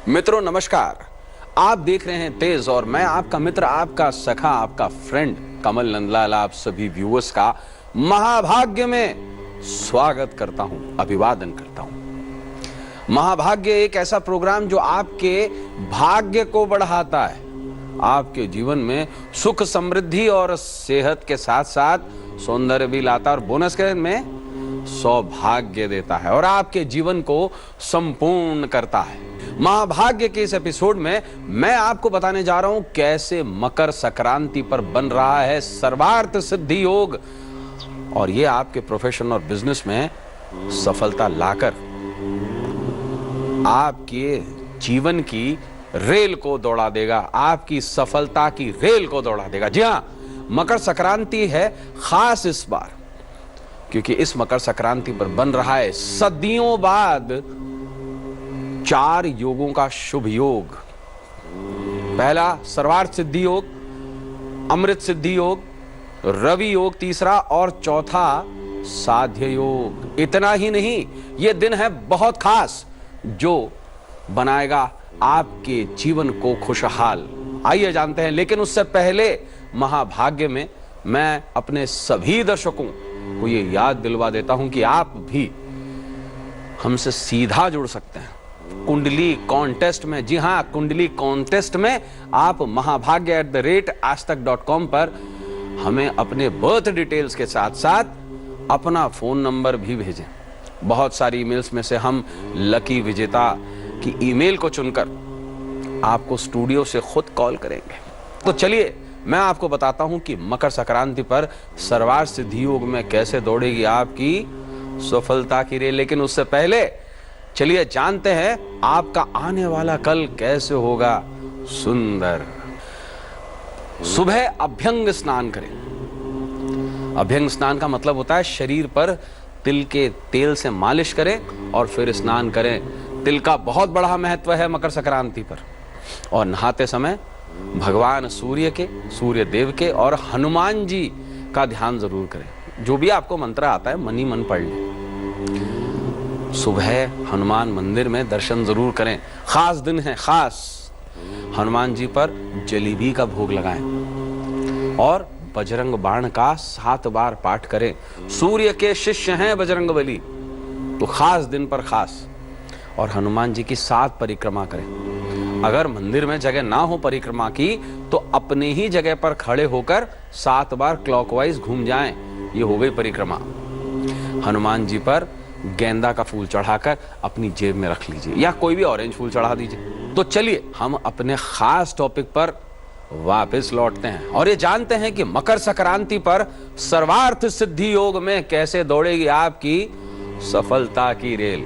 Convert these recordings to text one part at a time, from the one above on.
मित्रों नमस्कार, आप देख रहे हैं तेज और मैं आपका मित्र, आपका सखा, आपका फ्रेंड कमल नंदलाल आप सभी व्यूअर्स का महाभाग्य में स्वागत करता हूं, अभिवादन करता हूं। महाभाग्य एक ऐसा प्रोग्राम जो आपके भाग्य को बढ़ाता है, आपके जीवन में सुख समृद्धि और सेहत के साथ साथ सौंदर्य भी लाता है और बोनस के में सौभाग्य देता है और आपके जीवन को संपूर्ण करता है। महाभाग्य के इस एपिसोड में मैं आपको बताने जा रहा हूं कैसे मकर संक्रांति पर बन रहा है सर्वार्थ सिद्धि योग और ये आपके प्रोफेशन और बिजनेस में सफलता लाकर आपके जीवन की रेल को दौड़ा देगा, आपकी सफलता की रेल को दौड़ा देगा। जी हां, मकर संक्रांति है खास इस बार क्योंकि इस मकर संक्रांति पर बन रहा है सदियों बाद 4 योगों का शुभ योग। पहला सर्वार्थ सिद्धि योग, अमृत सिद्धि योग, रवि योग तीसरा और चौथा साध्य योग। इतना ही नहीं, यह दिन है बहुत खास जो बनाएगा आपके जीवन को खुशहाल। आइए जानते हैं, लेकिन उससे पहले महाभाग्य में मैं अपने सभी दर्शकों को यह याद दिलवा देता हूं कि आप भी हमसे सीधा जुड़ सकते हैं कुंडली कॉन्टेस्ट में। जी हां, कुंडली कॉन्टेस्ट में आप mahabhagya@aajtak.com पर हमें अपने बर्थ डिटेल्स के साथ साथ अपना फोन नंबर भी भेजें। बहुत सारी ईमेल्स में से हम लकी विजेता की ईमेल को चुनकर आपको स्टूडियो से खुद कॉल करेंगे। तो चलिए मैं आपको बताता हूं कि मकर संक्रांति पर सर्वार्थ सिद्धि योग में कैसे दौड़ेगी आपकी सफलता की रेल। लेकिन उससे पहले चलिए जानते हैं आपका आने वाला कल कैसे होगा सुंदर। सुबह अभ्यंग स्नान करें। अभ्यंग स्नान का मतलब होता है शरीर पर तिल के तेल से मालिश करें और फिर स्नान करें। तिल का बहुत बड़ा महत्व है मकर संक्रांति पर। और नहाते समय भगवान सूर्य देव के और हनुमान जी का ध्यान जरूर करें। जो भी आपको मंत्र आता है मन ही मन पढ़ लें। सुबह हनुमान मंदिर में दर्शन जरूर करें। खास दिन है, खास हनुमान जी पर जलेबी का भोग लगाएं और बजरंग बाण का 7 बार पाठ करें। सूर्य के शिष्य हैं बजरंगबली, तो खास दिन पर खास। और हनुमान जी की 7 परिक्रमा करें। अगर मंदिर में जगह ना हो परिक्रमा की तो अपने ही जगह पर खड़े होकर 7 बार क्लॉकवाइज घूम जाएं। ये हो गई परिक्रमा। हनुमान जी पर गेंदा का फूल चढ़ाकर अपनी जेब में रख लीजिए या कोई भी ऑरेंज फूल चढ़ा दीजिए। तो चलिए हम अपने खास टॉपिक पर वापस लौटते हैं और ये जानते हैं कि मकर संक्रांति पर सर्वार्थ सिद्धि योग में कैसे दौड़ेगी आपकी सफलता की रेल,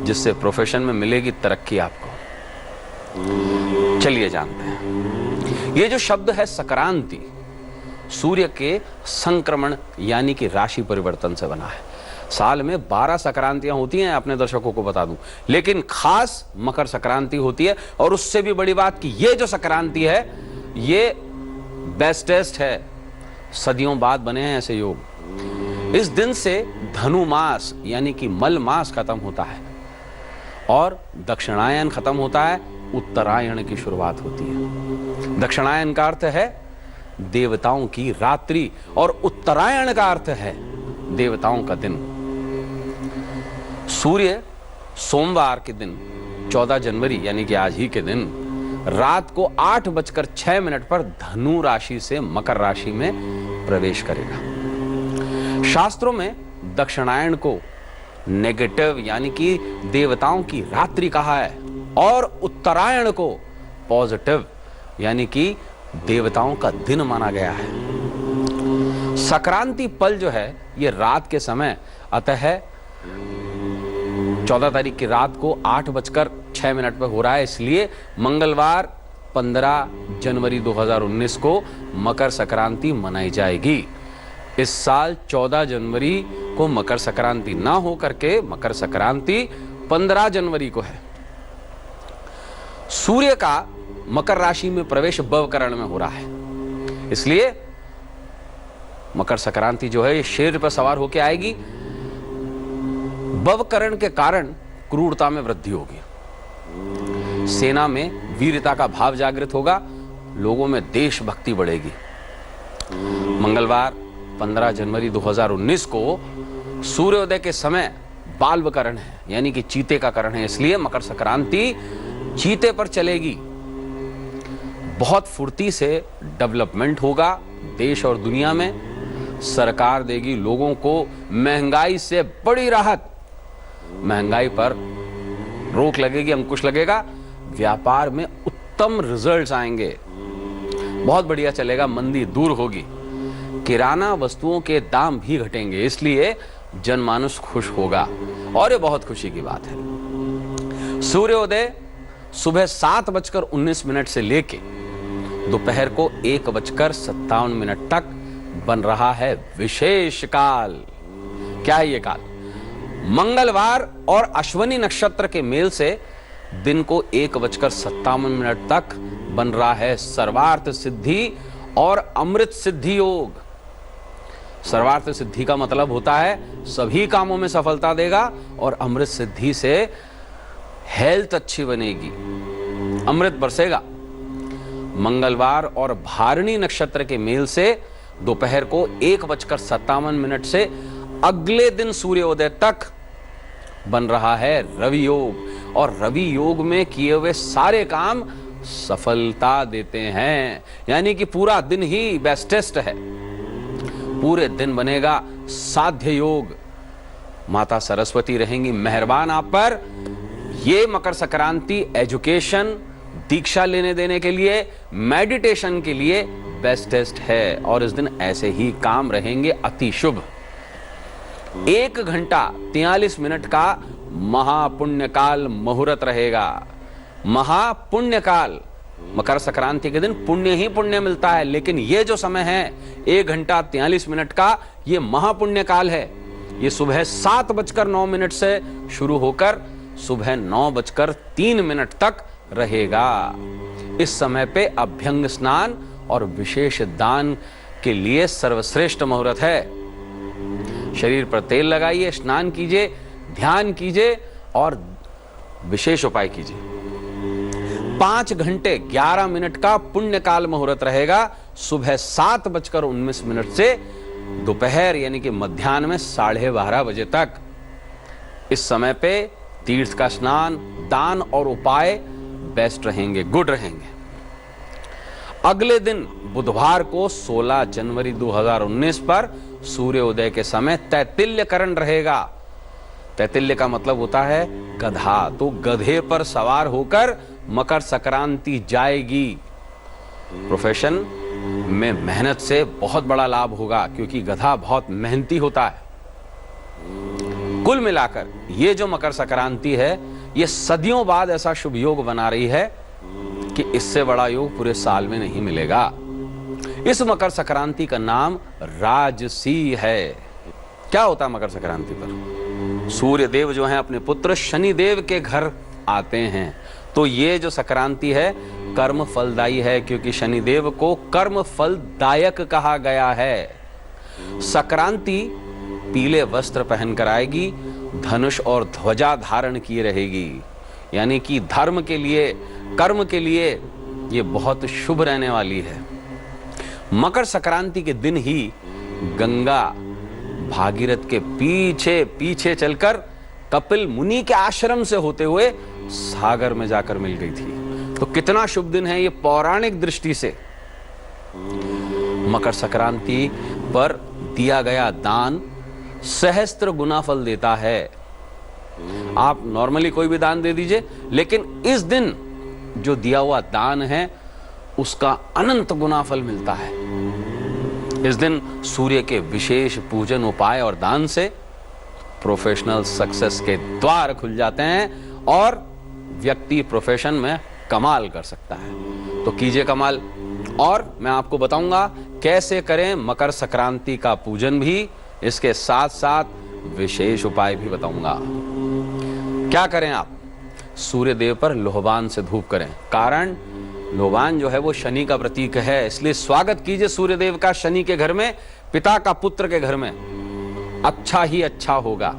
जिससे प्रोफेशन में मिलेगी तरक्की आपको। चलिए जानते हैं। ये जो शब्द है संक्रांति, सूर्य के संक्रमण यानी कि राशि परिवर्तन से बना है। साल में 12 संक्रांतियां होती हैं, अपने दर्शकों को बता दूं, लेकिन खास मकर संक्रांति होती है। और उससे भी बड़ी बात कि ये जो संक्रांति है ये बेस्टेस्ट है। सदियों बाद बने हैं ऐसे योग। इस दिन से धनु मास यानी कि मल मास खत्म होता है और दक्षिणायन खत्म होता है, उत्तरायण की शुरुआत होती है। दक्षिणायन का अर्थ है देवताओं की रात्रि और उत्तरायण का अर्थ है देवताओं का दिन। सूर्य सोमवार के दिन 14 जनवरी यानी कि आज ही के दिन रात को 8:06 पर धनु राशि से मकर राशि में प्रवेश करेगा। शास्त्रों में दक्षिणायन को नेगेटिव यानी कि देवताओं की रात्रि कहा है और उत्तरायण को पॉजिटिव यानी कि देवताओं का दिन माना गया है। संक्रांति पल जो है ये रात के समय, अतः 14 तारीख की रात को 8:06 पर हो रहा है, इसलिए मंगलवार 15 जनवरी 2019 को मकर संक्रांति मनाई जाएगी। इस साल 14 जनवरी को मकर संक्रांति ना हो करके मकर संक्रांति 15 जनवरी को है। सूर्य का मकर राशि में प्रवेश भवकरण में हो रहा है, इसलिए मकर संक्रांति जो है ये शेर पर सवार होकर आएगी। भवकरण के कारण क्रूरता में वृद्धि होगी। सेना में वीरता का भाव जागृत होगा, लोगों में देशभक्ति बढ़ेगी। मंगलवार 15 जनवरी 2019 को सूर्योदय के समय बाल्व करण है, यानी कि चीते का करण है, इसलिए मकर संक्रांति चीते पर चलेगी। बहुत फुर्ती से डेवलपमेंट होगा देश और दुनिया में। सरकार देगी लोगों को महंगाई से बड़ी राहत, महंगाई पर रोक लगेगी, अंकुश लगेगा, व्यापार में उत्तम रिजल्ट्स आएंगे, बहुत बढ़िया चलेगा, मंदी दूर होगी, किराना वस्तुओं के दाम भी घटेंगे, इसलिए जनमानस खुश होगा और ये बहुत खुशी की बात है। सूर्योदय सुबह 7:19 से लेके दोपहर को 1:57 तक बन रहा है विशेष काल। क्या है ये काल? मंगलवार और अश्विनी नक्षत्र के मेल से दिन को 1:57 तक बन रहा है सर्वार्थ सिद्धि और अमृत सिद्धि योग। सर्वार्थ सिद्धि का मतलब होता है सभी कामों में सफलता देगा, और अमृत सिद्धि से हेल्थ अच्छी बनेगी, अमृत बरसेगा। मंगलवार और भारिणी नक्षत्र के मेल से दोपहर को 1:57 से अगले दिन सूर्योदय तक बन रहा है रवि योग, और रवि योग में किए हुए सारे काम सफलता देते हैं, यानी कि पूरा दिन ही बेस्टेस्ट है, पूरे दिन बनेगा साध्य योग। माता सरस्वती रहेंगी मेहरबान आप पर। ये मकर संक्रांति एजुकेशन, दीक्षा लेने देने के लिए, मेडिटेशन के लिए बेस्टेस्ट है, और इस दिन ऐसे ही काम रहेंगे अति शुभ। 1 घंटा 43 मिनट का महापुण्य काल मुहूर्त रहेगा। महापुण्य काल, मकर संक्रांति के दिन पुण्य ही पुण्य मिलता है, लेकिन ये जो समय है 1 घंटा 43 मिनट का, ये महापुण्य काल है। ये सुबह 7:09 से शुरू होकर सुबह 9:03 तक रहेगा। इस समय पे अभ्यंग स्नान और विशेष दान के लिए सर्वश्रेष्ठ मुहूर्त है। शरीर पर तेल लगाइए, स्नान कीजिए, ध्यान कीजिए और विशेष उपाय कीजिए। 5 घंटे 11 मिनट का पुण्य काल मुहूर्त रहेगा, सुबह 7:19 से दोपहर यानी कि मध्याह्न में 12:30 बजे तक। इस समय पे तीर्थ का स्नान, दान और उपाय बेस्ट रहेंगे, गुड रहेंगे। अगले दिन बुधवार को 16 जनवरी 2019 पर सूर्योदय के समय तैतिल्यकरण रहेगा। तैतिल्य का मतलब होता है गधा, तो गधे पर सवार होकर मकर संक्रांति जाएगी। प्रोफेशन में मेहनत से बहुत बड़ा लाभ होगा, क्योंकि गधा बहुत मेहनती होता है। कुल मिलाकर ये जो मकर संक्रांति है, ये सदियों बाद ऐसा शुभ योग बना रही है कि इससे बड़ा योग पूरे साल में नहीं मिलेगा। इस मकर संक्रांति का नाम राजसी है। क्या होता है मकर संक्रांति पर? सूर्य देव जो हैं अपने पुत्र शनि देव के घर आते हैं, तो ये जो संक्रांति है कर्म फलदायी है, क्योंकि शनि देव को कर्म फलदायक कहा गया है। संक्रांति पीले वस्त्र पहनकर आएगी, धनुष और ध्वजा धारण किए रहेगी, यानी कि धर्म के लिए, कर्म के लिए ये बहुत शुभ रहने वाली है। मकर संक्रांति के दिन ही गंगा भागीरथ के पीछे पीछे चलकर कपिल मुनि के आश्रम से होते हुए सागर में जाकर मिल गई थी। तो कितना शुभ दिन है ये पौराणिक दृष्टि से। मकर संक्रांति पर दिया गया दान सहस्त्र गुना फल देता है। आप नॉर्मली कोई भी दान दे दीजिए, लेकिन इस दिन जो दिया हुआ दान है उसका अनंत गुना फल मिलता है। इस दिन सूर्य के विशेष पूजन, उपाय और दान से प्रोफेशनल सक्सेस के द्वार खुल जाते हैं और व्यक्ति प्रोफेशन में कमाल कर सकता है। तो कीजिए कमाल। और मैं आपको बताऊंगा कैसे करें मकर संक्रांति का पूजन भी, इसके साथ साथ विशेष उपाय भी बताऊंगा। क्या करें आप? सूर्य देव पर लोहबान से धूप करें। कारण लोहबान जो है वो शनि का प्रतीक है, इसलिए स्वागत कीजिए सूर्य देव का शनि के घर में, पिता का पुत्र के घर में। अच्छा ही अच्छा होगा।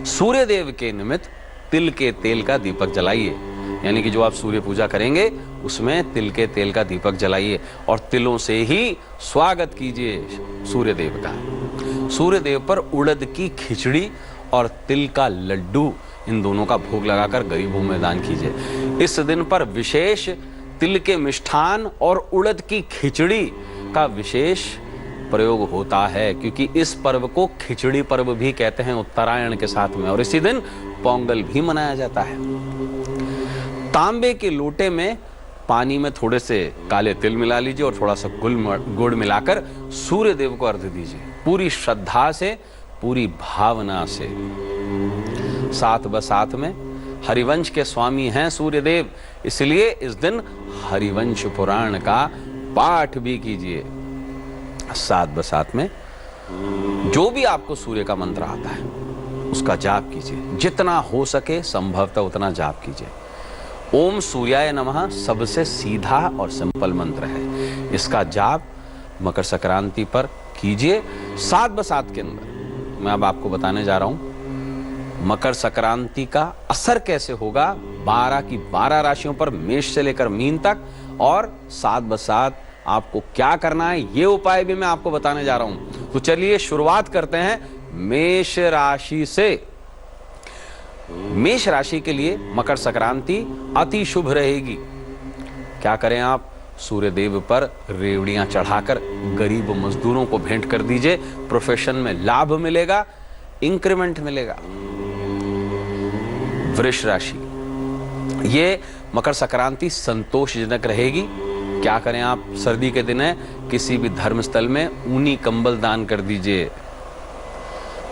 सूर्य देव के निमित्त तिल के तेल का दीपक जलाइए। यानी कि जो आप सूर्य पूजा करेंगे उसमें तिल के तेल का दीपक जलाइए और तिलों से ही स्वागत कीजिए सूर्य देव का। सूर्य देव पर उड़द की खिचड़ी और तिल का लड्डू, इन दोनों का भोग लगाकर गरीबों में दान कीजिए। इस दिन पर विशेष तिल के मिष्ठान और उड़द की खिचड़ी का विशेष प्रयोग होता है, क्योंकि इस पर्व को खिचड़ी पर्व भी कहते हैं उत्तरायण के साथ में, और इसी दिन पोंगल भी मनाया जाता है। तांबे के लोटे में पानी में थोड़े से काले तिल मिला लीजिए और थोड़ा सा गुड़ मिलाकर सूर्य देव को अर्घ्य दीजिए, पूरी श्रद्धा से, पूरी भावना से। साथ बसाथ में हरिवंश के स्वामी हैं सूर्य देव, इसलिए इस दिन हरिवंश पुराण का पाठ भी कीजिए। साथ बसाथ में जो भी आपको सूर्य का मंत्र आता है उसका जाप कीजिए, जितना हो सके संभवतः उतना जाप कीजिए। ओम सूर्याय नमः सबसे सीधा और सिंपल मंत्र है, इसका जाप मकर संक्रांति पर कीजिए। साथ बसाथ के अंदर मैं अब आपको बताने जा रहा हूं मकर संक्रांति का असर कैसे होगा 12 की 12 राशियों पर, मेष से लेकर मीन तक, और साथ बसाथ आपको क्या करना है ये उपाय भी मैं आपको बताने जा रहा हूं। तो चलिए शुरुआत करते हैं मेष राशि से। मेष राशि के लिए मकर संक्रांति अति शुभ रहेगी। क्या करें आप? सूर्य देव पर रेवड़ियां चढ़ाकर गरीब मजदूरों को भेंट कर दीजिए। प्रोफेशन में लाभ मिलेगा, इंक्रीमेंट मिलेगा। वृष राशि, ये मकर संक्रांति संतोषजनक रहेगी। क्या करें आप? सर्दी के दिन है, किसी भी धर्मस्थल में ऊनी कंबल दान कर दीजिए।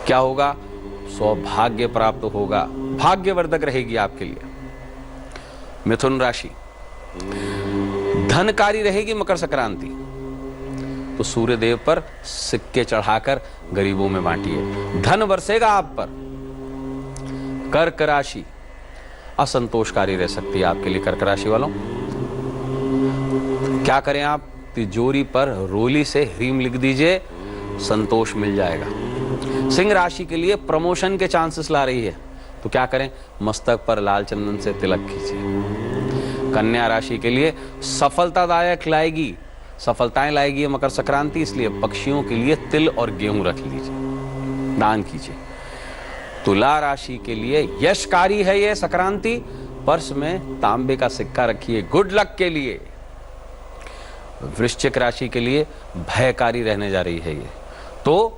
क्या होगा? सौभाग्य प्राप्त होगा, भाग्यवर्धक रहेगी आपके लिए। मिथुन राशि, धनकारी रहेगी मकर संक्रांति, तो सूर्य देव पर सिक्के चढ़ाकर गरीबों में बांटिए, धन बरसेगा आप पर। कर्क राशि असंतोषकारी रह सकती है आपके लिए। कर्क राशि वालों, क्या करें आप? तिजोरी पर रोली से ह्रीम लिख दीजिए, संतोष मिल जाएगा। सिंह राशि के लिए प्रमोशन के चांसेस ला रही है, तो क्या करें? मस्तक पर लाल चंदन से तिलक कीजिए। कन्या राशि के लिए सफलतादायक लाएगी, सफलताएं लाएगी मकर संक्रांति, इसलिए पक्षियों के लिए तिल और गेहूं रख लीजिए, दान कीजिए। तुला राशि के लिए यशकारी है ये संक्रांति, पर्स में तांबे का सिक्का रखिए, गुड लक के लिए। वृश्चिक राशि के लिए भयकारी रहने जा रही है ये, तो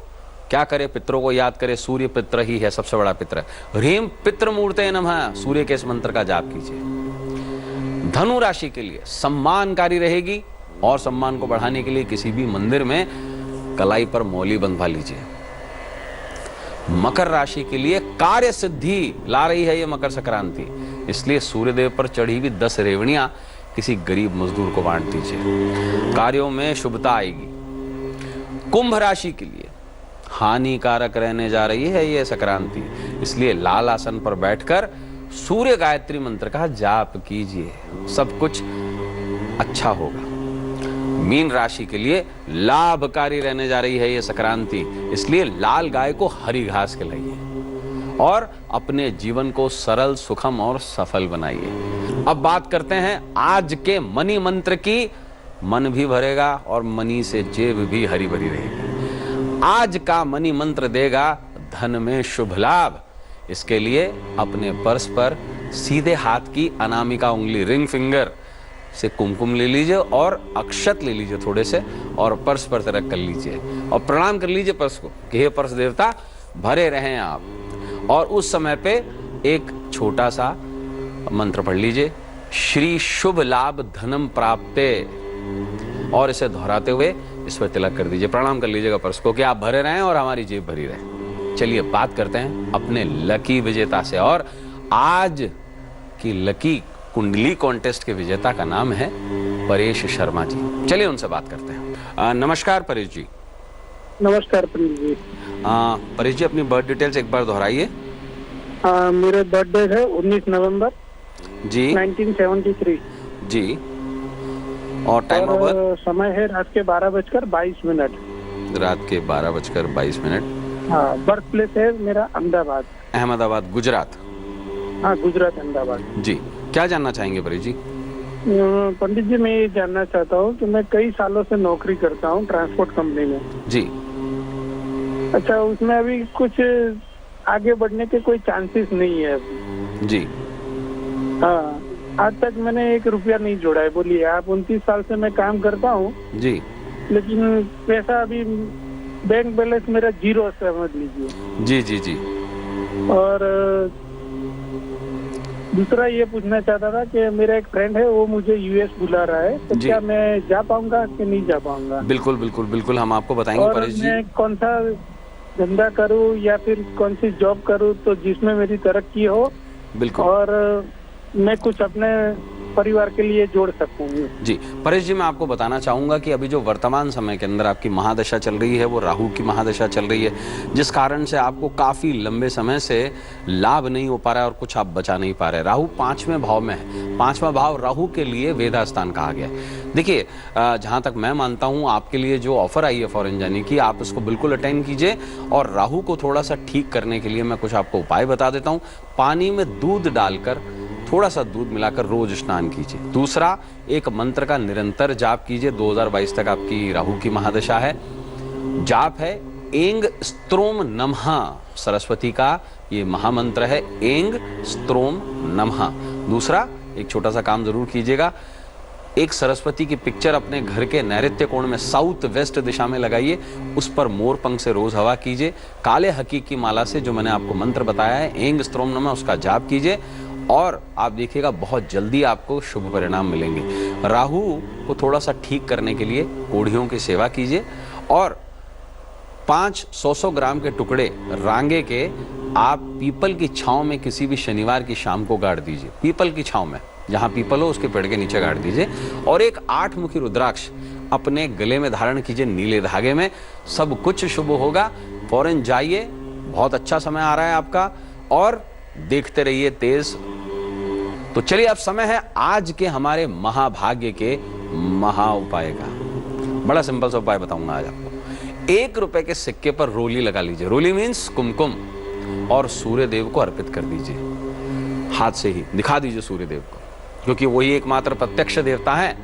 क्या करे? पितरों को याद करे, सूर्य पित्र ही है सबसे बड़ा पित्र। ह्रीम पितृ मूर्ते नमः, सूर्य के इस मंत्र का जाप कीजिए। धनु राशि के लिए सम्मानकारी रहेगी, और सम्मान को बढ़ाने के लिए किसी भी मंदिर में कलाई पर मौली बंधवा लीजिए। मकर राशि के लिए कार्य सिद्धि ला रही है ये मकर संक्रांति, इसलिए सूर्यदेव पर चढ़ी हुई 10 रेवड़ियां किसी गरीब मजदूर को बांट दीजिए, कार्यों में शुभता आएगी। कुंभ राशि के लिए हानिकारक रहने जा रही है ये संक्रांति, इसलिए लाल आसन पर बैठकर सूर्य गायत्री मंत्र का जाप कीजिए, सब कुछ अच्छा होगा। मीन राशि के लिए लाभकारी रहने जा रही है ये संक्रांति, इसलिए लाल गाय को हरी घास खिलाइए और अपने जीवन को सरल, सुखम और सफल बनाइए। अब बात करते हैं आज के मनी मंत्र की। मन भी भरेगा और मनी से जेब भी हरी भरी रहेगी। आज का मनी मंत्र देगा धन में शुभ लाभ। इसके लिए अपने पर्स पर सीधे हाथ की अनामिका उंगली, रिंग फिंगर से कुमकुम ले लीजिए और अक्षत ले लीजिए थोड़े से, और पर्स पर तिलक कर लीजिए और प्रणाम कर लीजिए पर्स को कि हे पर्स देवता, भरे रहें आप। और उस समय पे एक छोटा सा मंत्र पढ़ लीजिए, श्री शुभ लाभ धनम प्राप्ते, और इसे दोहराते हुए इस पर तिलक कर दीजिए, प्रणाम कर लीजिएगा पर्स को कि आप भरे रहें और हमारी जेब भरी रहे। चलिए बात करते हैं अपने लकी विजेता से, और आज की लकी कुंडली कॉन्टेस्ट के विजेता का नाम है परेश शर्मा जी। चलिए उनसे बात करते हैं। नमस्कार परेश जी। नमस्कार परेश जी। परेश जी, अपनी बर्थ डिटेल्स एक बार दोहराइए। मेरे बर्थडे है 19 नवंबर जी 1973 जी, और टाइम ऑफ बर्थ? समय है रात के 12:22। रात के 12:22। हाँ, बर्थ प्लेस है मेरा अहमदाबाद। अहमदाबाद, गुजरात। हाँ, गुजरात अहमदाबाद। जी, क्या जानना चाहेंगे परेश जी? पंडित जी, मैं ये जानना चाहता हूँ कि मैं कई सालों से नौकरी करता हूँ ट्रांसपोर्ट कंपनी में। जी। अच्छा, उसमें अभी कुछ आगे बढ़ने के कोई चांसेस नहीं है अभी। जी। हाँ, आज तक मैंने 1 रुपया नहीं जोड़ा है। बोलिए आप, 29 साल से मैं काम करता हूँ, जी। लेकिन पैसा अभी बैंक बैलेंस मेरा 0 समझ लीजिए। जी जी जी। और दूसरा ये पूछना चाहता था कि मेरा एक फ्रेंड है, वो मुझे यूएस बुला रहा है, तो जी। क्या मैं जा पाऊंगा कि नहीं जा पाऊंगा? बिल्कुल बिल्कुल बिल्कुल, हम आपको बताएंगे और परेश जी। मैं कौन सा धंधा करूं या फिर कौन सी जॉब करूं तो जिसमें मेरी तरक्की हो बिल्कुल। और मैं कुछ अपने परिवार के लिए जोड़ सकूं। जी परेश जी, मैं आपको बताना चाहूँगा कि अभी जो वर्तमान समय के अंदर आपकी महादशा चल रही है वो राहु की महादशा चल रही है, जिस कारण से आपको काफ़ी लंबे समय से लाभ नहीं हो पा रहा है और कुछ आप बचा नहीं पा रहे। राहु 5वें भाव में है। 5वां भाव राहु के लिए वेदा स्थान कहा गया है। देखिए, जहाँ तक मैं मानता हूँ, आपके लिए जो ऑफर आई है फॉरेन जाने की, आप उसको बिल्कुल अटेंड कीजिए। और राहु को थोड़ा सा ठीक करने के लिए मैं कुछ आपको उपाय बता देता हूँ। पानी में दूध डालकर, थोड़ा सा दूध मिलाकर रोज स्नान कीजिए। दूसरा, एक मंत्र का निरंतर जाप कीजिए। 2022 तक आपकी राहु की महादशा है। जाप है एंग स्त्रोम नमः, सरस्वती का ये महामंत्र है, एंग स्त्रोम नमः। दूसरा, एक छोटा सा काम जरूर कीजिएगा, एक सरस्वती की पिक्चर अपने घर के नैऋत्य कोण में साउथ वेस्ट दिशा में लगाइए, उस पर मोर पंख से रोज हवा कीजिए। काले हकीक की माला से जो मैंने आपको मंत्र बताया है एंग स्त्रोम नमः, उसका जाप कीजिए और आप देखिएगा बहुत जल्दी आपको शुभ परिणाम मिलेंगे। राहु को थोड़ा सा ठीक करने के लिए कोढ़ियों की सेवा कीजिए और 5 100 ग्राम के टुकड़े रांगे के आप पीपल की छांव में किसी भी शनिवार की शाम को गाड़ दीजिए। पीपल की छांव में, जहां पीपल हो उसके पेड़ के नीचे गाड़ दीजिए। और एक 8 मुखी रुद्राक्ष अपने गले में धारण कीजिए नीले धागे में। सब कुछ शुभ होगा। फौरन जाइए, बहुत अच्छा समय आ रहा है आपका और देखते रहिए तेज। तो चलिए, अब समय है आज के हमारे महाभाग्य के महा उपाय का। बड़ा सिंपल सा उपाय बताऊंगा आज आपको। 1 रुपए के सिक्के पर रोली लगा लीजिए। रोली मीन्स कुमकुम, और सूर्य देव को अर्पित कर दीजिए। हाथ से ही दिखा दीजिए सूर्य देव को, क्योंकि वही एकमात्र प्रत्यक्ष देवता है।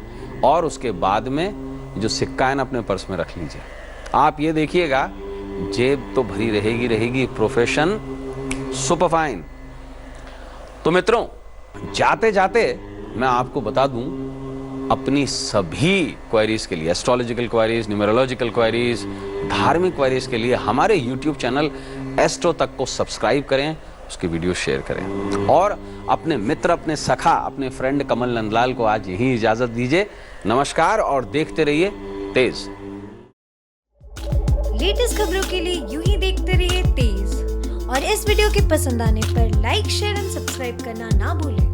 और उसके बाद में जो सिक्का है ना, अपने पर्स में रख लीजिए। आप ये देखिएगा, जेब तो भरी रहेगी रहेगी, प्रोफेशन सुपर फाइन। तो मित्रों, जाते जाते मैं आपको बता दूं, अपनी सभी क्वेरीज के लिए, एस्ट्रोलॉजिकल क्वेरीज, न्यूमरोलॉजिकल क्वेरीज, धार्मिक क्वेरीज के लिए हमारे YouTube चैनल एस्ट्रो तक को सब्सक्राइब करें, उसकी वीडियो शेयर करें और अपने मित्र, अपने सखा, अपने फ्रेंड कमल नंदलाल को आज यही इजाजत दीजिए। नमस्कार और देखते रहिए तेज। लेटेस्ट खबरों के लिए यूं ही देखते रहिए तेज। और इस वीडियो के पसंद आने पर लाइक, शेयर एंड सब्सक्राइब करना ना भूलें।